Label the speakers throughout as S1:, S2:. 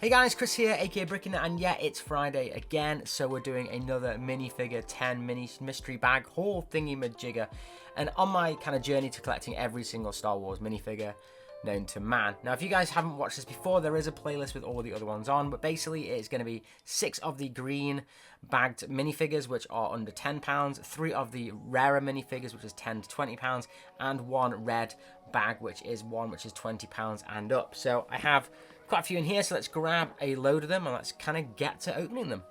S1: Hey guys, Chris here, aka Bricknit, and yeah, it's Friday again, so we're doing another minifigure 10 mini mystery bag haul thingy-majigger. And on my kind of journey to collecting every single Star Wars minifigure known to man. Now, if you guys haven't watched this before, there is a playlist with all the other ones on, but basically it's going to be 6 of the green bagged minifigures, which are under £10, 3 of the rarer minifigures, which is £10 to £20, and 1 red bag, which is £20 and up. So I have quite a few in here, so let's grab a load of them and let's kind of get to opening them.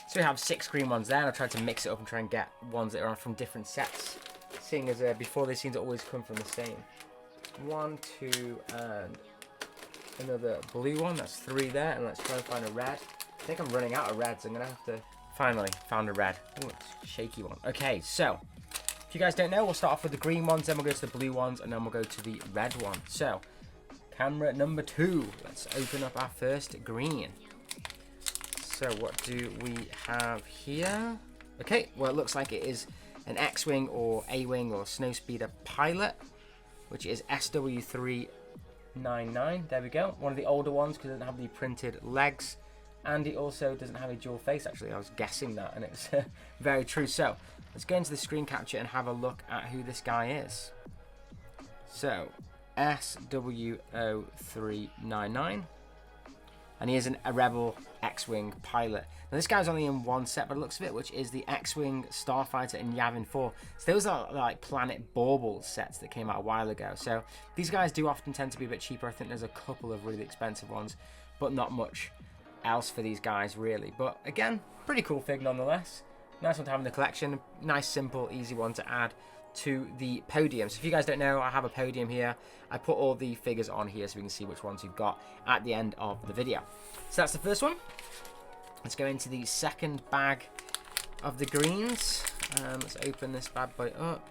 S1: So we have 6 green ones there, and I tried to mix it up and try and get ones that are from different sets, seeing as before they seem to always come from the same. 1, 2, and another blue one. That's 3 there, and let's try and find a red. I think I'm running out of reds. I'm gonna have to. Finally found a red. Oh, it's a shaky one. Okay, so if you guys don't know, we'll start off with the green ones, then we'll go to the blue ones, and then we'll go to the red one. So camera number 2. Let's open up our first green. So what do we have here? Okay, well it looks like it is an X-Wing or A-Wing or Snowspeeder pilot, which is SW399. There we go. One of the older ones because it doesn't have the printed legs. And it also doesn't have a dual face, actually. I was guessing that, and it's very true. So let's go into the screen capture and have a look at who this guy is. So SW0399. And he is a Rebel X-Wing pilot. Now this guy's only in one set by the looks of it, which is the X-Wing Starfighter in Yavin 4. So those are like Planet Bauble sets that came out a while ago. So these guys do often tend to be a bit cheaper. I think there's a couple of really expensive ones, but not much else for these guys really. But again, pretty cool fig nonetheless. Nice one to have in the collection. Nice, simple, easy one to add to the podium. So if you guys don't know, I have a podium here. I put all the figures on here so we can see which ones you've got at the end of the video. So that's the first one. Let's go into the second bag of the greens. Let's open this bad boy up.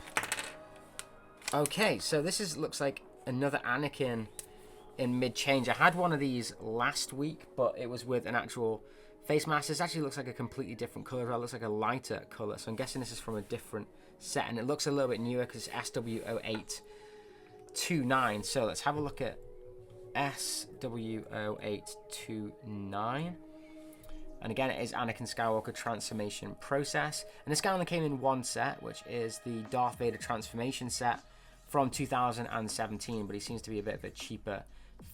S1: Okay, so this looks like another Anakin in mid-change. I had one of these last week, but it was with an actual face mask. This actually looks like a completely different color. It looks like a lighter color, so I'm guessing this is from a different set, and it looks a little bit newer because it's SW0829. So let's have a look at SW0829. And again, it is Anakin Skywalker transformation process. And this guy only came in one set, which is the Darth Vader transformation set from 2017, but he seems to be a bit of a cheaper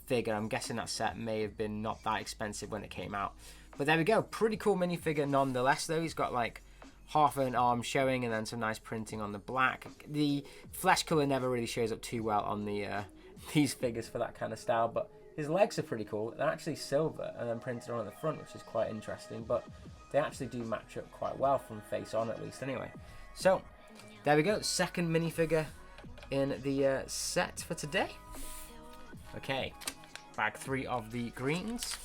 S1: figure. I'm guessing that set may have been not that expensive when it came out. But there we go, pretty cool minifigure nonetheless though. He's got like half an arm showing and then some nice printing on the black. The flesh color never really shows up too well on the these figures for that kind of style, but his legs are pretty cool. They're actually silver and then printed on the front, which is quite interesting, but they actually do match up quite well from face on at least anyway. So there we go, second minifigure in the set for today. Okay, bag 3 of the greens,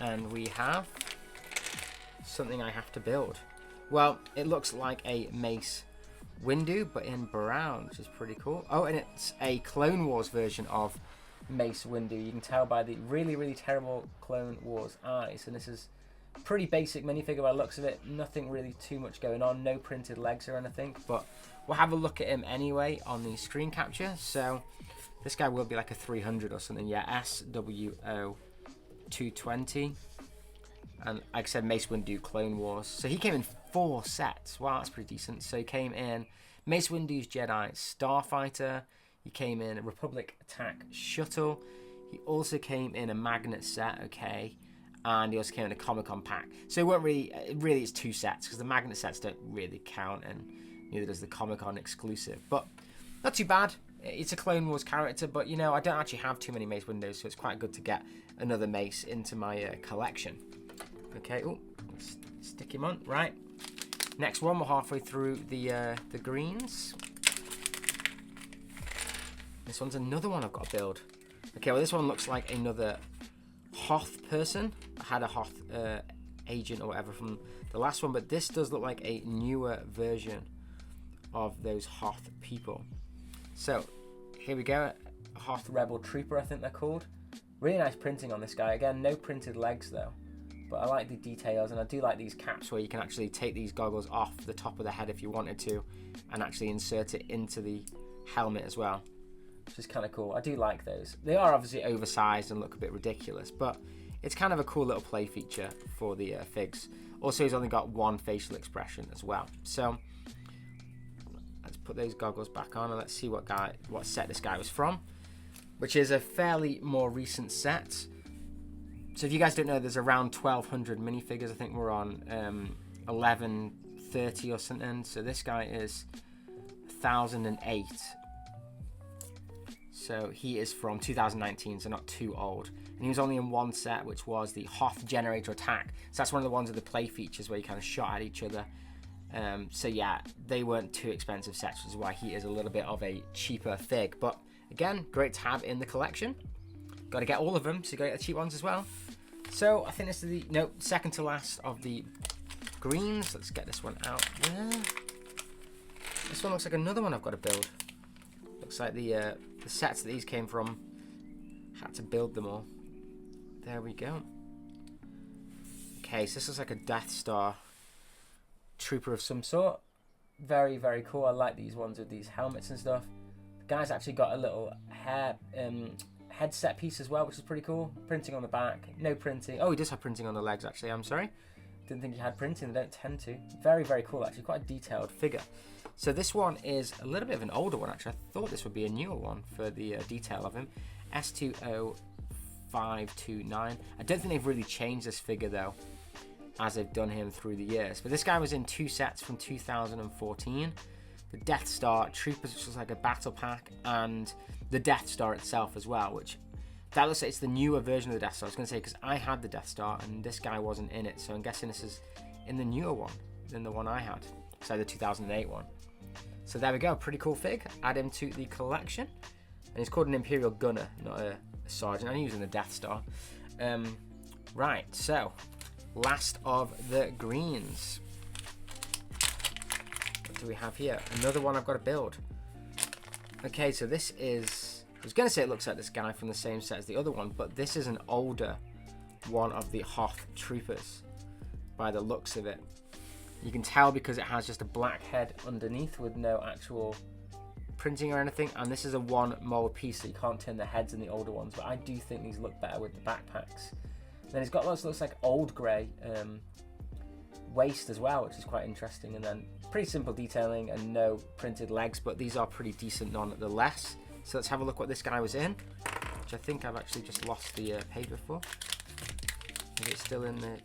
S1: and we have something I have to build. Well, it looks like a Mace Windu, but in brown, which is pretty cool. Oh, and it's a Clone Wars version of Mace Windu. You can tell by the really, really terrible Clone Wars eyes. And this is pretty basic minifigure by the looks of it. Nothing really too much going on. No printed legs or anything, but we'll have a look at him anyway on the screen capture. So this guy will be like a 300 or something. Yeah, SW0220. And like I said, Mace Windu Clone Wars. So he came in 4 sets. Wow, that's pretty decent. So he came in Mace Windu's Jedi Starfighter. He came in a Republic Attack Shuttle. He also came in a magnet set, okay. And he also came in a Comic-Con pack. So it won't really it's 2 sets because the magnet sets don't really count, and neither does the Comic-Con exclusive. But not too bad. It's a Clone Wars character, but you know, I don't actually have too many Mace Windows, so it's quite good to get another Mace into my collection. Okay, oh, let's stick him on. Right, next one, we're halfway through the greens. This one's another one I've got to build. Okay, well this one looks like another Hoth person. I had a Hoth agent or whatever from the last one, but this does look like a newer version of those Hoth people. So here we go, Hoth Rebel Trooper, I think they're called. Really nice printing on this guy. Again, no printed legs though. But I like the details, and I do like these caps where you can actually take these goggles off the top of the head if you wanted to, and actually insert it into the helmet as well. which is kind of cool. I do like those. They are obviously oversized and look a bit ridiculous, but it's kind of a cool little play feature for the figs. Also, he's only got one facial expression as well. So let's put those goggles back on and let's see what set this guy was from, which is a fairly more recent set. So if you guys don't know, there's around 1,200 minifigures. I think we're on 1130 or something. So this guy is 1008. So he is from 2019, so not too old. And he was only in one set, which was the Hoth Generator Attack. So that's one of the ones with the play features where you kind of shot at each other. So yeah, they weren't too expensive sets, which is why he is a little bit of a cheaper fig. But again, great to have in the collection. Got to get all of them, so you got to get the cheap ones as well. So I think this is the second to last of the greens. Let's get this one out there. This one looks like another one I've got to build. Looks like the sets that these came from, had to build them all. There we go. Okay, so this is like a Death Star trooper of some sort. Very, very cool. I like these ones with these helmets and stuff. The guy's actually got a little headset piece as well, which is pretty cool. Printing on the back. No printing. Oh, he does have printing on the legs, actually. I'm sorry. Didn't think he had printing. They don't tend to. Very, very cool, actually. Quite a detailed figure. So this one is a little bit of an older one, actually. I thought this would be a newer one for the detail of him. S20529. I don't think they've really changed this figure, though, as they've done him through the years. But this guy was in 2 sets from 2014. The Death Star Troopers, which was like a battle pack, and the Death Star itself as well, which that looks like it's the newer version of the Death Star. I was going to say, because I had the Death Star and this guy wasn't in it, so I'm guessing this is in the newer one than the one I had, so the 2008 one. So there we go, pretty cool fig. Add him to the collection, and he's called an Imperial Gunner, not a Sergeant. I knew he was in the Death Star. Right, so last of the greens. What do we have here? Another one I've got to build. Okay, so this is, I was going to say it looks like this guy from the same set as the other one, but this is an older one of the Hoth Troopers by the looks of it. You can tell because it has just a black head underneath with no actual printing or anything, and this is a one mold piece, so you can't turn the heads in the older ones, but I do think these look better with the backpacks. Then it's got looks like old grey waist as well, which is quite interesting, and then pretty simple detailing and no printed legs, but these are pretty decent nonetheless. So let's have a look what this guy was in, which I think I've actually just lost the paper for. Is it still in the...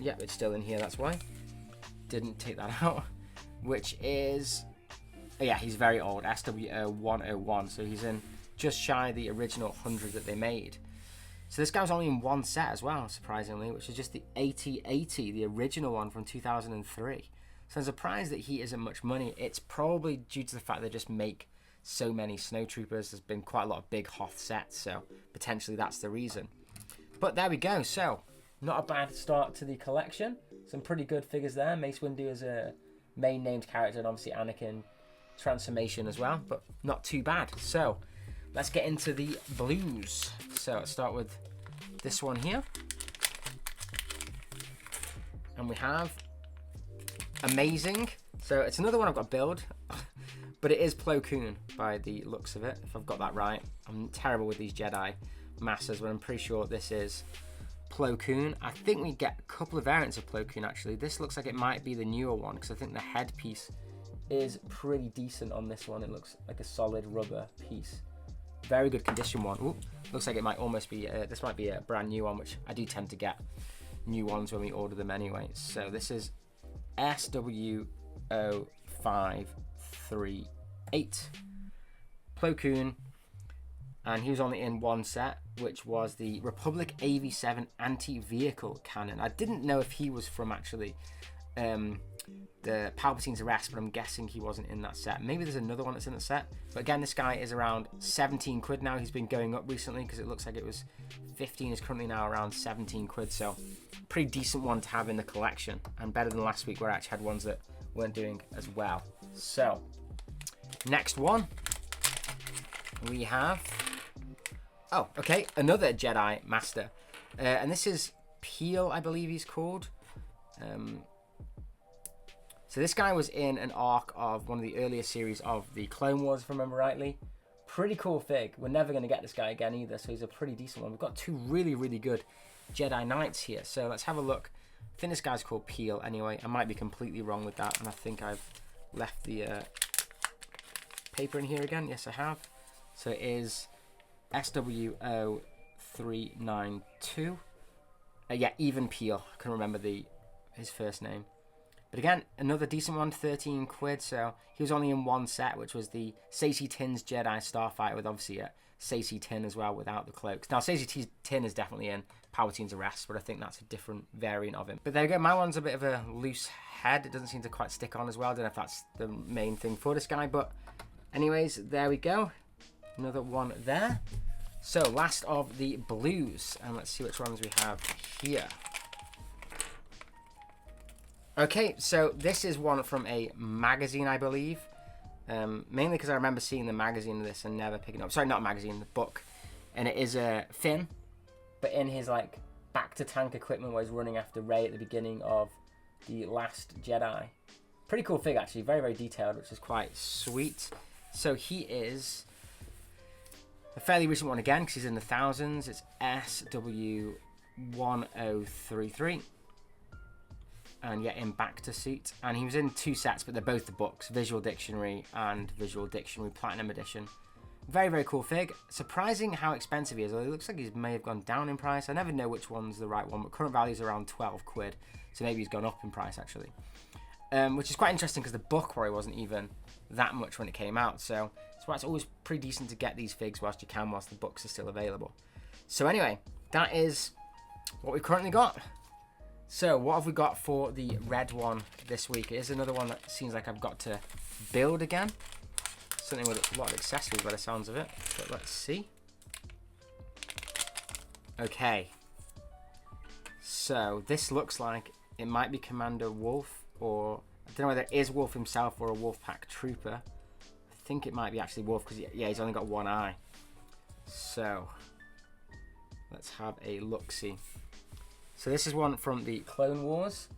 S1: Yep, it's still in here, that's why. Didn't take that out. Which is... Oh yeah, he's very old, SW101, so he's in just shy of the original 100 that they made. So this guy was only in one set as well, surprisingly, which is just the 8080, the original one from 2003. So I'm surprised that he isn't much money. It's probably due to the fact they just make so many snow troopers. There's been quite a lot of big Hoth sets, so potentially that's the reason. But there we go. So not a bad start to the collection. Some pretty good figures there. Mace Windu is a main named character, and obviously Anakin transformation as well, but not too bad. So let's get into the blues. So let's start with this one here. And we have Amazing. So it's another one I've got to build, but it is Plo Koon by the looks of it, if I've got that right. I'm terrible with these Jedi Masters, but I'm pretty sure this is Plo Koon. I think we get a couple of variants of Plo Koon actually. This looks like it might be the newer one, because I think the headpiece is pretty decent on this one. It looks like a solid rubber piece. Very good condition one. Ooh, looks like it might almost be, this might be a brand new one, which I do tend to get new ones when we order them anyway. So this is SW0538. Plo Koon, and he was only in one set, which was the Republic AV7 anti-vehicle cannon. I didn't know if he was from actually the Palpatine's Arrest, but I'm guessing he wasn't in that set. Maybe there's another one that's in the set, but again, this guy is around 17 quid now. He's been going up recently because it looks like it was 15, is currently now around 17 quid, so pretty decent one to have in the collection, and better than last week where I actually had ones that weren't doing as well. So next one we have, oh okay, another Jedi Master, and this is Peel, I believe he's called. So this guy was in an arc of one of the earlier series of the Clone Wars, if I remember rightly. Pretty cool fig. We're never going to get this guy again either, so he's a pretty decent one. We've got two really, really good Jedi Knights here, so let's have a look. I think this guy's called Peel anyway. I might be completely wrong with that, and I think I've left the paper in here again. Yes, I have. So it is SWO392. Yeah, Even Peel. I couldn't remember his first name. But again, another decent one, 13 quid. So he was only in one set, which was the Stacey Tin's Jedi Starfighter, with obviously a Stacey Tin as well without the cloaks. Now, Stacey Tin is definitely in Palpatine's Arrest, but I think that's a different variant of him. But there you go. My one's a bit of a loose head. It doesn't seem to quite stick on as well. I don't know if that's the main thing for this guy. But anyways, there we go. Another one there. So last of the blues. And let's see which ones we have here. Okay, so this is one from a magazine, I believe. Mainly because I remember seeing the magazine of this and never picking it up. Sorry, not magazine, the book. And it is Finn, but in his like back to tank equipment where he's running after Rey at the beginning of The Last Jedi. Pretty cool fig actually, very, very detailed, which is quite sweet. So he is a fairly recent one again because he's in the thousands. It's SW1033. And yeah, in back to suit. And he was in two sets, but they're both the books, Visual Dictionary and Visual Dictionary Platinum Edition. Very, very cool fig. Surprising how expensive he is. It looks like he may have gone down in price. I never know which one's the right one, but current value is around 12 quid. So maybe he's gone up in price, actually. Which is quite interesting because the book probably wasn't even that much when it came out. So that's why it's always pretty decent to get these figs whilst you can, whilst the books are still available. So anyway, that is what we've currently got. So what have we got for the red one this week? It is another one that seems like I've got to build again. Something with a lot of accessories by the sounds of it. But let's see. Okay. So this looks like it might be Commander Wolf, or I don't know whether it is Wolf himself or a Wolfpack trooper. I think it might be actually Wolf because yeah, he's only got one eye. So let's have a look-see. So this is one from the Clone Wars,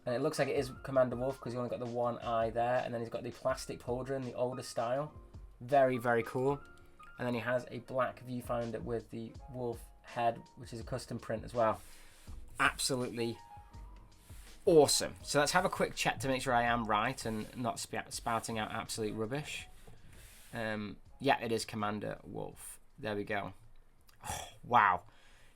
S1: and it looks like it is Commander Wolf because he only got the one eye there, and then he's got the plastic pauldron, the older style. Very, very cool. And then he has a black viewfinder with the wolf head, which is a custom print as well. Absolutely awesome. So let's have a quick check to make sure I am right and not spouting out absolute rubbish. Yeah, it is Commander Wolf. There we go. Oh, wow.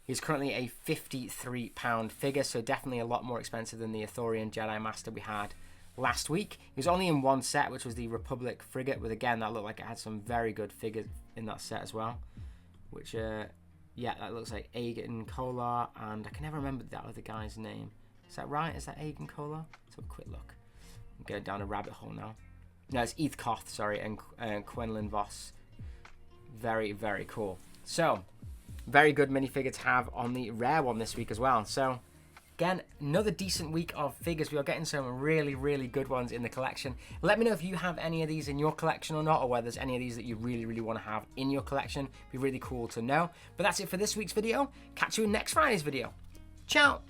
S1: He's currently a £53 figure, so definitely a lot more expensive than the Ithorian Jedi Master we had last week. He was only in one set, which was the Republic Frigate, with again, that looked like it had some very good figures in that set as well. Which, yeah, that looks like Aegon Kolar, and I can never remember that other guy's name. Is that right? Is that Aegon Kolar? Let's have a quick look. I'm going down a rabbit hole now. No, it's Eith Koth, sorry, and Quenlin Voss. Very, very cool. So, very good minifigure to have on the rare one this week as well. So, again, another decent week of figures. We are getting some really, really good ones in the collection. Let me know if you have any of these in your collection or not, or whether there's any of these that you really, really want to have in your collection. It'd be really cool to know. But that's it for this week's video. Catch you in next Friday's video. Ciao!